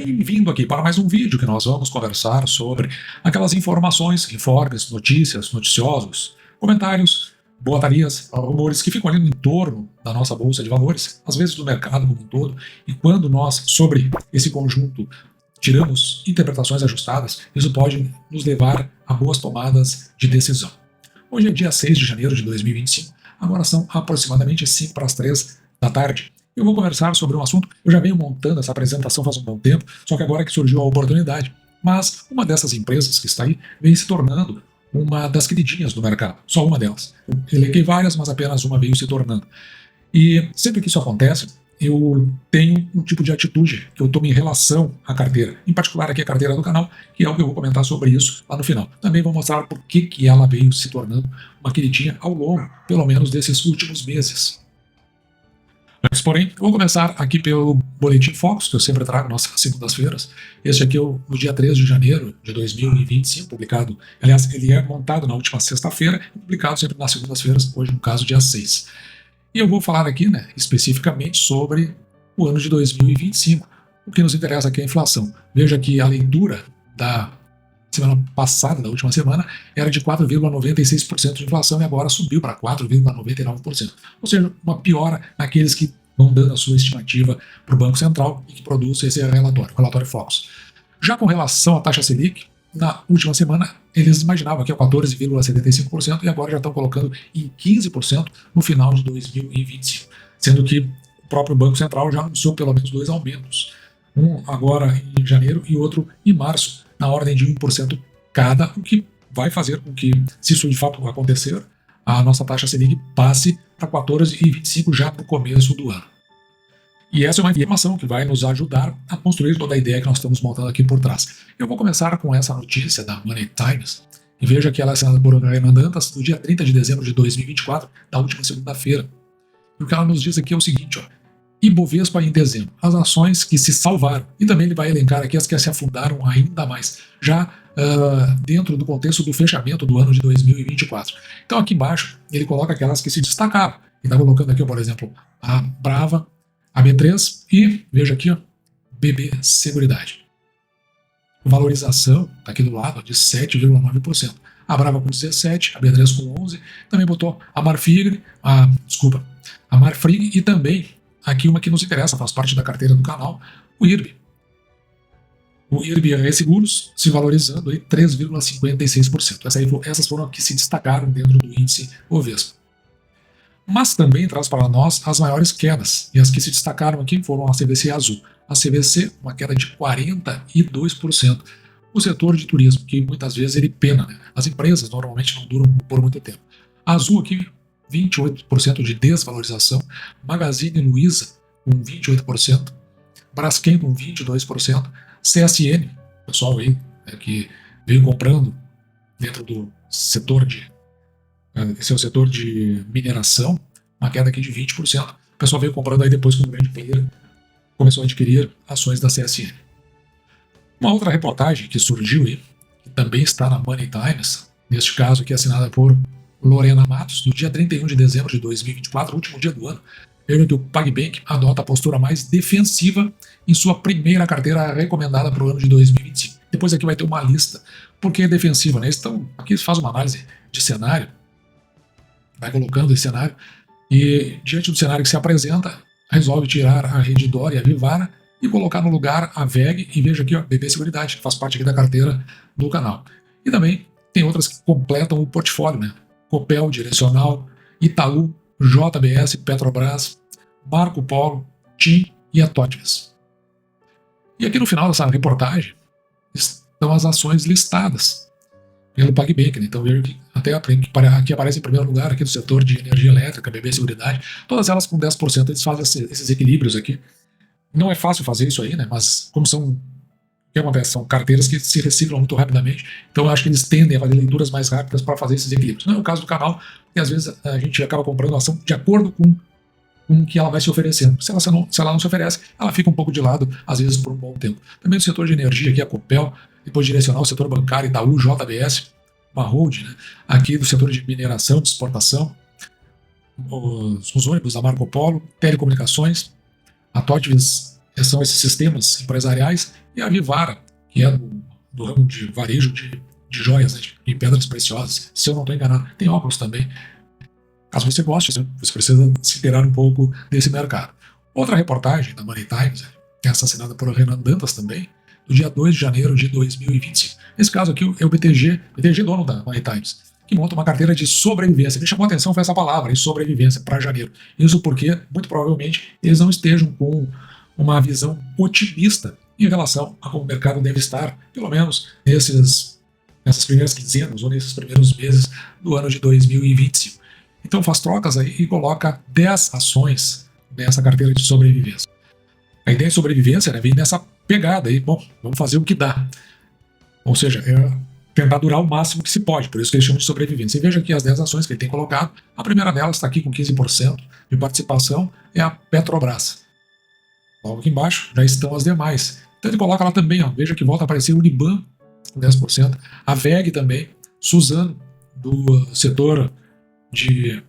Bem-vindo aqui para mais um vídeo que nós vamos conversar sobre aquelas informações, informes, notícias, noticiosos, comentários, boatarias, rumores que ficam ali no entorno da nossa bolsa de valores, às vezes do mercado como um todo, e quando nós, sobre esse conjunto, tiramos interpretações ajustadas, isso pode nos levar a boas tomadas de decisão. Hoje é dia 6 de janeiro de 2025, agora são aproximadamente 5 para as 3 da tarde. Eu vou conversar sobre um assunto, eu já venho montando essa apresentação faz um bom tempo, só que agora que surgiu a oportunidade. Mas uma dessas empresas que está aí vem se tornando uma das queridinhas do mercado, só uma delas. Eu elenquei várias, mas apenas uma veio se tornando. E sempre que isso acontece, eu tenho um tipo de atitude que eu tomo em relação à carteira, em particular aqui a carteira do canal, que é o que eu vou comentar sobre isso lá no final. Também vou mostrar por que ela veio se tornando uma queridinha ao longo, pelo menos, desses últimos meses. Antes, porém, eu vou começar aqui pelo Boletim Focus, que eu sempre trago nas segundas-feiras. Este aqui é no dia 3 de janeiro de 2025, publicado. Aliás, ele é montado na última sexta-feira e publicado sempre nas segundas-feiras, hoje no caso dia 6. E eu vou falar aqui, especificamente sobre o ano de 2025. O que nos interessa aqui é a inflação. Veja que a leitura da semana passada, da última semana, era de 4,96% de inflação e agora subiu para 4,99%. Ou seja, uma piora naqueles que vão dando a sua estimativa para o Banco Central e que produz esse relatório, o relatório Focus. Já com relação à taxa Selic, na última semana eles imaginavam que é 14,75% e agora já estão colocando em 15% no final de 2025, sendo que o próprio Banco Central já anunciou pelo menos 2 aumentos, um agora em janeiro e outro em março, na ordem de 1% cada, o que vai fazer com que, se isso de fato acontecer, a nossa taxa Selic passe para 14,25% já no começo do ano. E essa é uma informação que vai nos ajudar a construir toda a ideia que nós estamos montando aqui por trás. Eu vou começar com essa notícia da Money Times, e veja que ela é assinada por Renan Dantas do dia 30 de dezembro de 2024, da última segunda-feira. E o que ela nos diz aqui é o seguinte, Ibovespa em dezembro, as ações que se salvaram, e também ele vai elencar aqui as que se afundaram ainda mais, já dentro do contexto do fechamento do ano de 2024. Então aqui embaixo ele coloca aquelas que se destacaram, ele está colocando aqui, por exemplo, a Brava, a B3 e, veja aqui, BB Seguridade. Valorização, está aqui do lado, de 7,9%. A Brava com 17%, a B3 com 11%, também botou a Marfrig, a Marfrig e também aqui uma que nos interessa, faz parte da carteira do canal, o IRB. O IRB Resseguros se valorizando em 3,56%. Essas foram as que se destacaram dentro do índice Bovespa. Mas também traz para nós as maiores quedas, e as que se destacaram aqui foram a CVC Azul. A CVC, uma queda de 42%. O setor de turismo, que muitas vezes ele pena, As empresas normalmente não duram por muito tempo. A Azul aqui, 28% de desvalorização, Magazine Luiza com 28%, Braskem com 22%, CSN, pessoal aí que veio comprando dentro do setor esse é o setor de mineração, uma queda aqui de 20%. O pessoal veio comprando aí depois que um grande player começou a adquirir ações da CSN. Uma outra reportagem que surgiu aí, que também está na Money Times, neste caso aqui assinada por Lorena Matos, do dia 31 de dezembro de 2024, último dia do ano, veja que o PagBank adota a postura mais defensiva em sua primeira carteira recomendada para o ano de 2025. Depois aqui vai ter uma lista. Por que defensiva? Então, aqui faz uma análise de cenário, vai colocando esse cenário, e diante do cenário que se apresenta, resolve tirar a Redditor e a Vivara e colocar no lugar a VEG, e veja aqui, BB Seguridade, que faz parte aqui da carteira do canal. E também tem outras que completam o portfólio, Copel, Direcional, Itaú, JBS, Petrobras, Marco Polo, TIM e a Totves. E aqui no final dessa reportagem estão as ações listadas pelo PagBank, Então veja que até aqui aparece em primeiro lugar aqui do setor de energia elétrica, BB Seguridade, todas elas com 10%, eles fazem esses equilíbrios aqui. Não é fácil fazer isso aí, mas como o que acontece? São carteiras que se reciclam muito rapidamente, então eu acho que eles tendem a fazer leituras mais rápidas para fazer esses equilíbrios. Não é o caso do canal, porque às vezes a gente acaba comprando a ação de acordo com o que ela vai se oferecendo. Se ela não se oferece, ela fica um pouco de lado, às vezes por um bom tempo. Também no setor de energia, aqui a Copel, depois Direcional, o setor bancário, Itaú, JBS, uma holding, aqui do setor de mineração, de exportação, os ônibus da Marco Polo, telecomunicações, a Totves são esses sistemas empresariais, e a Vivara, que é do ramo de varejo de joias, né, de pedras preciosas, se eu não estou enganado. Tem óculos também. Caso você goste, você precisa se inteirar um pouco desse mercado. Outra reportagem da Money Times, que é assassinada por Renan Dantas também, do dia 2 de janeiro de 2025. Nesse caso aqui é o BTG dono da Money Times, que monta uma carteira de sobrevivência. Me chamou a atenção foi essa palavra, em sobrevivência, para janeiro. Isso porque, muito provavelmente, eles não estejam com uma visão otimista em relação a como o mercado deve estar, pelo menos nessas primeiras quinzenas ou nesses primeiros meses do ano de 2025. Então faz trocas aí e coloca 10 ações nessa carteira de sobrevivência. A ideia de sobrevivência, né, vem nessa pegada aí, bom, vamos fazer o que dá. Ou seja, é tentar durar o máximo que se pode, por isso que eles chamam de sobrevivência. E veja aqui as 10 ações que ele tem colocado. A primeira delas está aqui com 15% de participação, é a Petrobras. Logo aqui embaixo já estão as demais. Então ele coloca lá também, ó, veja que volta a aparecer o Uniban com 10%, a VEG também, Suzano, do setor de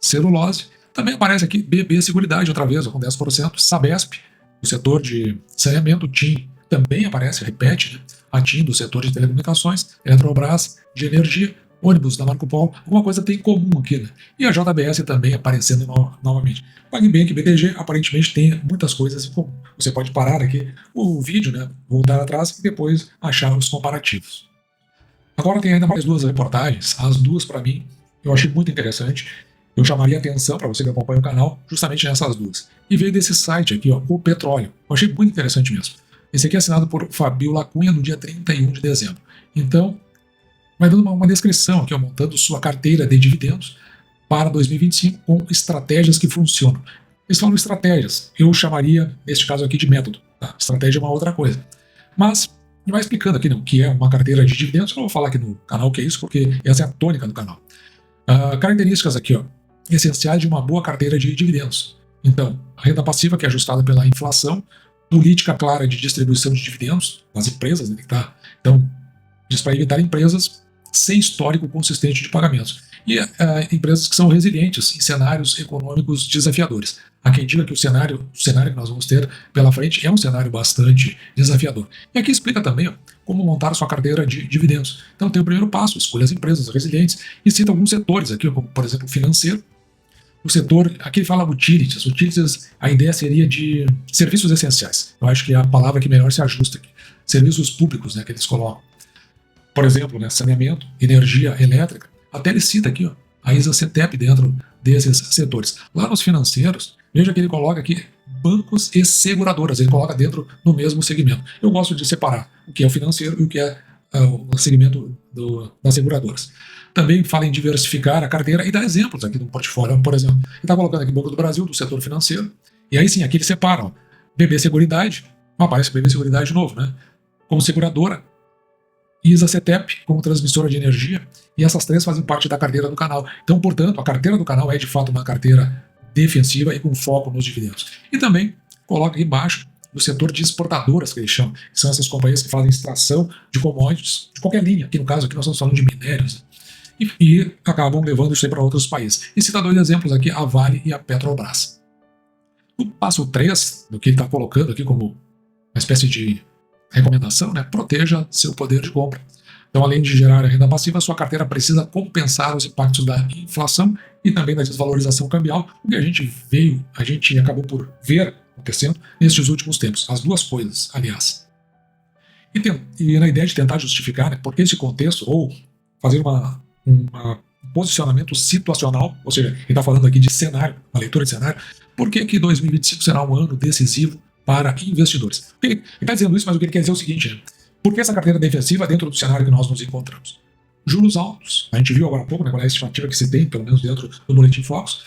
celulose. Também aparece aqui BB Seguridade, outra vez, com 10%. Sabesp, do setor de saneamento. TIM também aparece, repete, né? A TIM, do setor de telecomunicações. Eletrobras, de energia. Ônibus da Marco Polo. Alguma coisa tem em comum aqui, né? E a JBS também aparecendo novamente. PagBank e BTG aparentemente tem muitas coisas em comum. Você pode parar aqui o vídeo, né? Voltar atrás e depois achar os comparativos. Agora tem ainda mais duas reportagens. As duas, para mim, eu achei muito interessante. Eu chamaria atenção para você que acompanha o canal justamente nessas duas. E veio desse site aqui, ó, o Petróleo. Eu achei muito interessante mesmo. Esse aqui é assinado por Fabio Lacunha no dia 31 de dezembro. Então, vai dando uma descrição aqui, ó, montando sua carteira de dividendos para 2025 com estratégias que funcionam. Eles falam estratégias. Eu chamaria, neste caso aqui, de método. Tá? Estratégia é uma outra coisa. Mas ele vai explicando aqui, né, o que é uma carteira de dividendos. Eu não vou falar aqui no canal o que é isso, porque essa é a tônica do canal. Características aqui, ó, essenciais de uma boa carteira de dividendos. Então, a renda passiva, que é ajustada pela inflação, política clara de distribuição de dividendos nas empresas, né, então, diz para evitar empresas sem histórico consistente de pagamentos. E empresas que são resilientes em cenários econômicos desafiadores. Há quem diga que o cenário que nós vamos ter pela frente é um cenário bastante desafiador. E aqui explica também, ó, como montar sua carteira de dividendos. Então tem o primeiro passo, escolha as empresas resilientes e cita alguns setores aqui, como por exemplo o financeiro. O setor, aqui ele fala utilities. Utilities, a ideia seria de serviços essenciais. Eu acho que é a palavra que melhor se ajusta aqui. Serviços públicos, né, que eles colocam. Por exemplo, né, saneamento, energia elétrica. Até ele cita aqui, ó, a ISA-CETEP dentro desses setores. Lá nos financeiros, veja que ele coloca aqui bancos e seguradoras. Ele coloca dentro do mesmo segmento. Eu gosto de separar o que é o financeiro e o que é o segmento das seguradoras. Também fala em diversificar a carteira e dá exemplos aqui do portfólio. Por exemplo, ele está colocando aqui Banco do Brasil, do setor financeiro. E aí sim, aqui ele separa, ó, BB Seguridade, aparece BB Seguridade de novo, né? Como seguradora, ISA-CETEP como transmissora de energia, e essas três fazem parte da carteira do canal. Então, portanto, a carteira do canal é de fato uma carteira defensiva e com foco nos dividendos. E também coloca aqui embaixo do setor de exportadoras, que eles chamam, que são essas companhias que fazem extração de commodities, de qualquer linha. Aqui no caso, aqui nós estamos falando de minérios, e acabam levando isso aí para outros países. E cita dois exemplos aqui, a Vale e a Petrobras. O passo 3, do que ele está colocando aqui como uma espécie de recomendação, né, proteja seu poder de compra. Então, além de gerar a renda passiva, sua carteira precisa compensar os impactos da inflação e também da desvalorização cambial, o que a gente acabou por ver acontecendo nestes últimos tempos. As duas coisas, aliás. E na ideia de tentar justificar, né, porque esse contexto, ou fazer um posicionamento situacional, ou seja, ele está falando aqui de cenário, uma leitura de cenário, por que 2025 será um ano decisivo para investidores? Ele está dizendo isso, mas o que ele quer dizer é o seguinte, né? Por que essa carteira defensiva dentro do cenário que nós nos encontramos? Juros altos. A gente viu agora há pouco, né, qual é a estimativa que se tem, pelo menos dentro do Boletim Focus.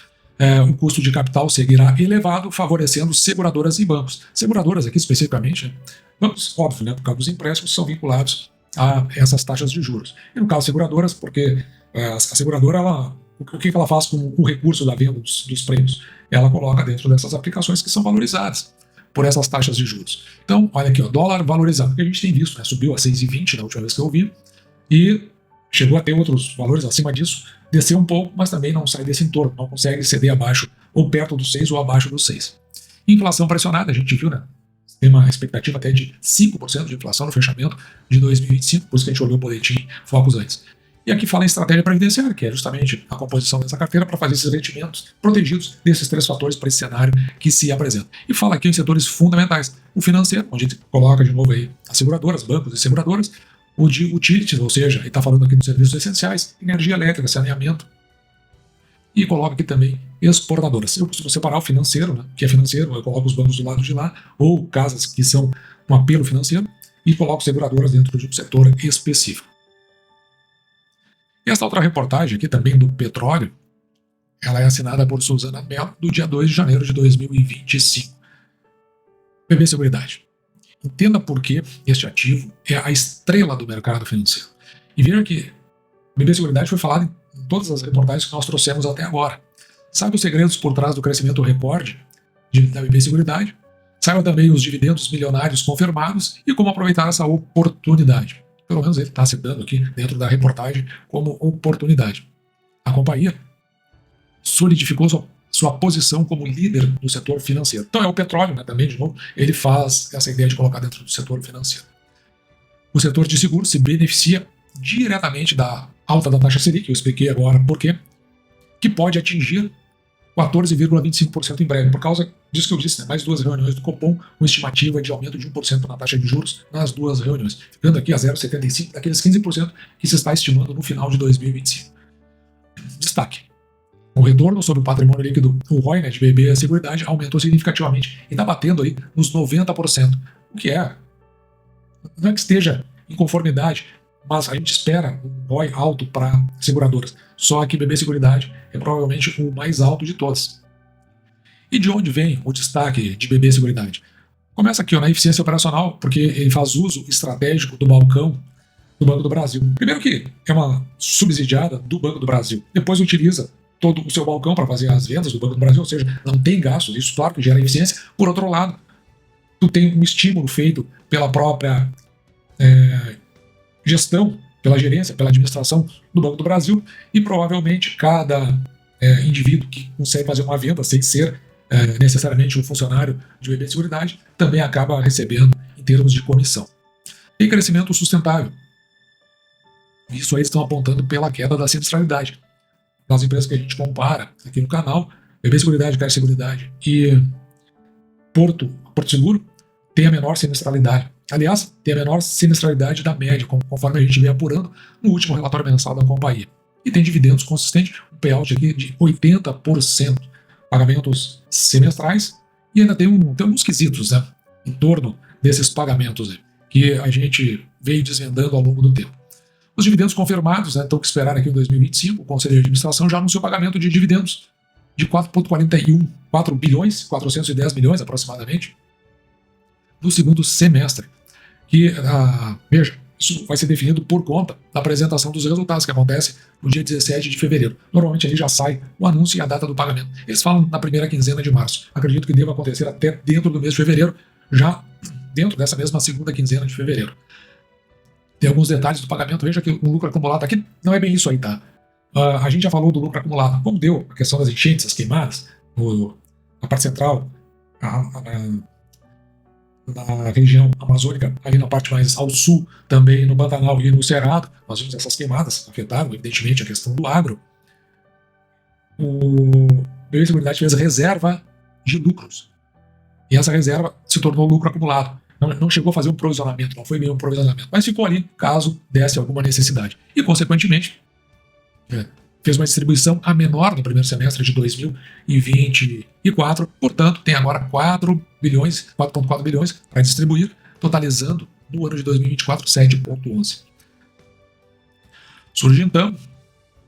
O custo de capital seguirá elevado, favorecendo seguradoras e bancos. Seguradoras aqui especificamente, né? Bancos, óbvio, né, por causa dos empréstimos, são vinculados a essas taxas de juros. E no caso seguradoras, porque a seguradora, o que ela faz com o recurso da venda dos prêmios? Ela coloca dentro dessas aplicações que são valorizadas por essas taxas de juros. Então, olha aqui, ó, dólar valorizado, que a gente tem visto, né, subiu a 6,20 na última vez que eu vi, e chegou a ter outros valores acima disso, desceu um pouco, mas também não sai desse entorno, não consegue ceder abaixo, ou perto do 6 ou abaixo do 6. Inflação pressionada, a gente viu, né, tem uma expectativa até de 5% de inflação no fechamento de 2025, por isso que a gente olhou o boletim Focus antes. E aqui fala em estratégia previdenciária, que é justamente a composição dessa carteira para fazer esses rendimentos protegidos desses três fatores para esse cenário que se apresenta. E fala aqui em setores fundamentais. O financeiro, onde a gente coloca de novo aí as seguradoras, bancos e seguradoras, o de utilities, ou seja, ele está falando aqui dos serviços essenciais, energia elétrica, saneamento, e coloca aqui também exportadoras. Eu costumo separar o financeiro, né, que é financeiro, eu coloco os bancos do lado de lá, ou casas que são um apelo financeiro, e coloco seguradoras dentro de um setor específico. E essa outra reportagem aqui também do petróleo, ela é assinada por Suzana Mello do dia 2 de janeiro de 2025. BB Seguridade. Entenda por que este ativo é a estrela do mercado financeiro. E veja que BB Seguridade foi falado em todas as reportagens que nós trouxemos até agora. Sabe os segredos por trás do crescimento recorde da BB Seguridade? Saiba também os dividendos milionários confirmados e como aproveitar essa oportunidade. Pelo menos ele está citando aqui dentro da reportagem como oportunidade. A companhia solidificou sua posição como líder do setor financeiro. Então é o petróleo, né, também, de novo, ele faz essa ideia de colocar dentro do setor financeiro. O setor de seguros se beneficia diretamente da alta da taxa Selic, que eu expliquei agora por quê, que pode atingir 14,25% em breve, por causa disso que eu disse, né? Mais duas reuniões do Copom, com estimativa de aumento de 1% na taxa de juros nas duas reuniões, ficando aqui a 0,75% daqueles 15% que se está estimando no final de 2025. Destaque: o retorno sobre o patrimônio líquido, o ROI, né, de BB Seguridade, aumentou significativamente e está batendo aí nos 90%, o que não é que esteja em conformidade, mas a gente espera um ROI alto para seguradoras. Só que BB Seguridade é provavelmente o mais alto de todas. E de onde vem o destaque de BB Seguridade? Começa aqui na eficiência operacional, porque ele faz uso estratégico do balcão do Banco do Brasil. Primeiro que é uma subsidiada do Banco do Brasil. Depois utiliza todo o seu balcão para fazer as vendas do Banco do Brasil, ou seja, não tem gastos. Isso, claro, que gera eficiência. Por outro lado, tu tem um estímulo feito pela própria gestão, pela gerência, pela administração do Banco do Brasil, e provavelmente cada indivíduo que consegue fazer uma venda sem ser necessariamente um funcionário de BB Seguridade também acaba recebendo em termos de comissão. Tem crescimento sustentável. Isso aí estão apontando pela queda da sinistralidade. Das empresas que a gente compara aqui no canal, BB Seguridade, Caixa Seguridade e Porto Seguro tem a menor sinistralidade. Aliás, tem a menor sinistralidade da média, conforme a gente vem apurando no último relatório mensal da companhia. E tem dividendos consistentes, um payout aqui de 80%, pagamentos semestrais, e ainda tem uns quesitos, né, em torno desses pagamentos aí, que a gente veio desvendando ao longo do tempo. Os dividendos confirmados, né, estão que esperar aqui em 2025, o Conselho de Administração já anunciou pagamento de dividendos de 4,4 bilhões, 410 milhões aproximadamente, no segundo semestre. Que, veja, isso vai ser definido por conta da apresentação dos resultados, que acontece no dia 17 de fevereiro. Normalmente ali já sai o anúncio e a data do pagamento. Eles falam na primeira quinzena de março. Acredito que deva acontecer até dentro do mês de fevereiro, já dentro dessa mesma segunda quinzena de fevereiro. Tem alguns detalhes do pagamento. Veja que o lucro acumulado aqui não é bem isso aí, tá? A gente já falou do lucro acumulado. Como deu a questão das enchentes, as queimadas, na parte central, na região amazônica, ali na parte mais ao sul, também no Pantanal e no Cerrado, nós vimos essas queimadas, afetaram evidentemente a questão do agro. O BB Seguridade fez reserva de lucros. E essa reserva se tornou lucro acumulado. Não chegou a fazer um provisionamento, não foi meio um provisionamento, mas ficou ali caso desse alguma necessidade. E, consequentemente, fez uma distribuição a menor no primeiro semestre de 2024, portanto, tem agora 4,4 bilhões para distribuir, totalizando no ano de 2024 7,11. Surge então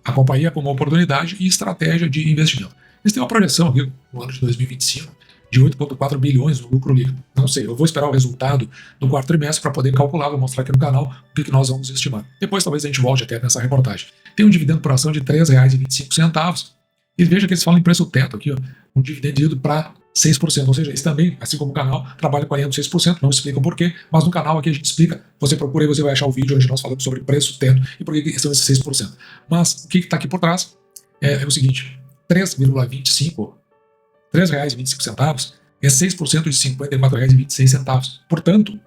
a companhia como oportunidade e estratégia de investimento. Eles têm uma projeção aqui no ano de 2025 de 8,4 bilhões no lucro líquido. Não sei, eu vou esperar o resultado do quarto trimestre para poder calcular, vou mostrar aqui no canal o que nós vamos estimar. Depois talvez a gente volte até nessa reportagem. Tem um dividendo por ação de R$ 3,25. E veja que eles falam em preço teto aqui, ó, um dividendo ido para 6%. Ou seja, eles também, assim como o canal, trabalham com a linha do 6%, não explicam por quê, mas no canal aqui a gente explica. Você procura e você vai achar o vídeo onde nós falamos sobre preço teto e por que são esses 6%. Mas o que está aqui por trás é o seguinte: R$ 3,25 é 6% de R$ 54,26. Portanto,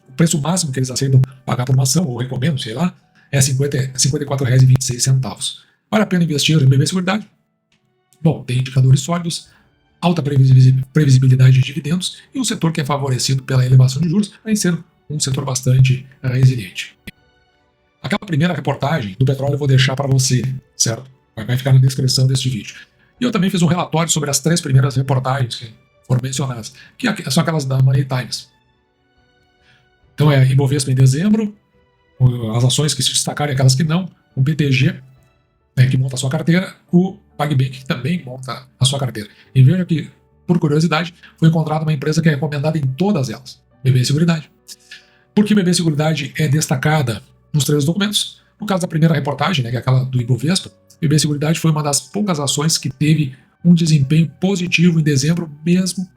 o preço máximo que eles aceitam pagar por uma ação, ou recomendam, sei lá, é R$ 54,26. Vale a pena investir em BB Seguridade? Bom, tem indicadores sólidos, alta previsibilidade de dividendos e um setor que é favorecido pela elevação de juros, além de ser um setor bastante resiliente. Aquela primeira reportagem do petróleo eu vou deixar para você, certo? Vai ficar na descrição deste vídeo. E eu também fiz um relatório sobre as 3 primeiras reportagens que foram mencionadas, que são aquelas da Money Times. Então é Ibovespa em dezembro, as ações que se destacarem, aquelas que não, o BTG, né, que monta a sua carteira, o PagBank, que também monta a sua carteira. E veja que, por curiosidade, foi encontrada uma empresa que é recomendada em todas elas, BB Seguridade. Por que BB Seguridade é destacada nos 3 documentos? No caso da primeira reportagem, né, que é aquela do Ibovespa, BB Seguridade foi uma das poucas ações que teve um desempenho positivo em dezembro, mesmo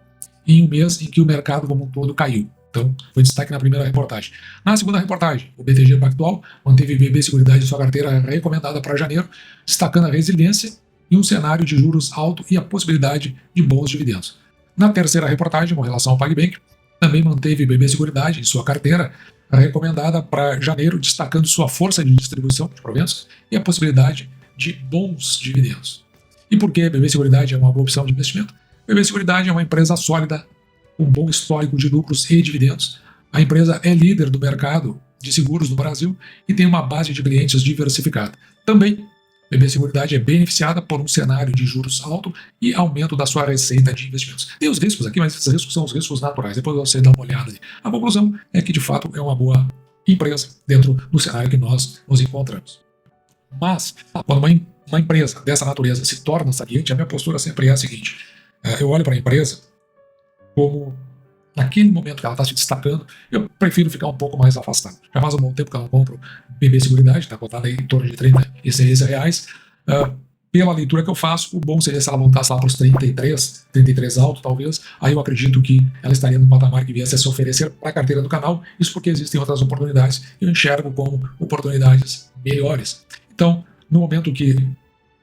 em um mês em que o mercado como um todo caiu. Então, foi destaque na primeira reportagem. Na segunda reportagem, o BTG Pactual manteve BB Seguridade em sua carteira recomendada para janeiro, destacando a resiliência e um cenário de juros alto e a possibilidade de bons dividendos. Na terceira reportagem, com relação ao PagBank, também manteve BB Seguridade em sua carteira recomendada para janeiro, destacando sua força de distribuição de proventos e a possibilidade de bons dividendos. E por que BB Seguridade é uma boa opção de investimento? BB Seguridade é uma empresa sólida, um bom histórico de lucros e dividendos. A empresa é líder do mercado de seguros no Brasil e tem uma base de clientes diversificada. Também, BB Seguridade é beneficiada por um cenário de juros alto e aumento da sua receita de investimentos. Tem os riscos aqui, mas esses riscos são os riscos naturais. Depois você dá uma olhada ali. A conclusão é que, de fato, é uma boa empresa dentro do cenário que nós nos encontramos. Mas, quando uma empresa dessa natureza se torna sabiente, a minha postura sempre é a seguinte: eu olho para a empresa como, naquele momento que ela está se destacando, eu prefiro ficar um pouco mais afastado. Já faz um bom tempo que eu não compro BB Seguridade, está cotada aí em torno de R$36. Pela leitura que eu faço, o bom seria se ela montasse lá para os 33 alto, talvez. Aí eu acredito que ela estaria num patamar que viesse a se oferecer para a carteira do canal. Isso porque existem outras oportunidades que eu enxergo como oportunidades melhores. Então, no momento que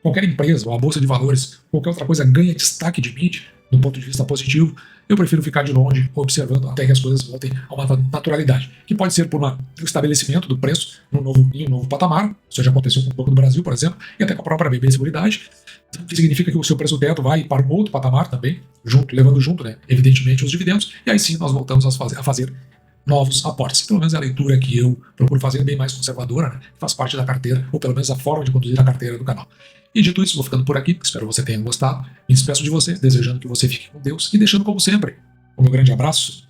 qualquer empresa, ou a bolsa de valores, qualquer outra coisa ganha destaque de mídia, do ponto de vista positivo, eu prefiro ficar de longe, observando até que as coisas voltem a uma naturalidade, que pode ser por um estabelecimento do preço em um novo patamar. Isso já aconteceu com o Banco do Brasil, por exemplo, e até com a própria BB Seguridade, que significa que o seu preço teto vai para um outro patamar também, levando junto, né, evidentemente, os dividendos, e aí sim nós voltamos a fazer novos aportes. Pelo menos é a leitura que eu procuro fazer, bem mais conservadora, né, que faz parte da carteira, ou pelo menos a forma de conduzir a carteira do canal. E dito isso, vou ficando por aqui, espero que você tenha gostado. Me despeço de você, desejando que você fique com Deus e deixando, como sempre, o meu grande abraço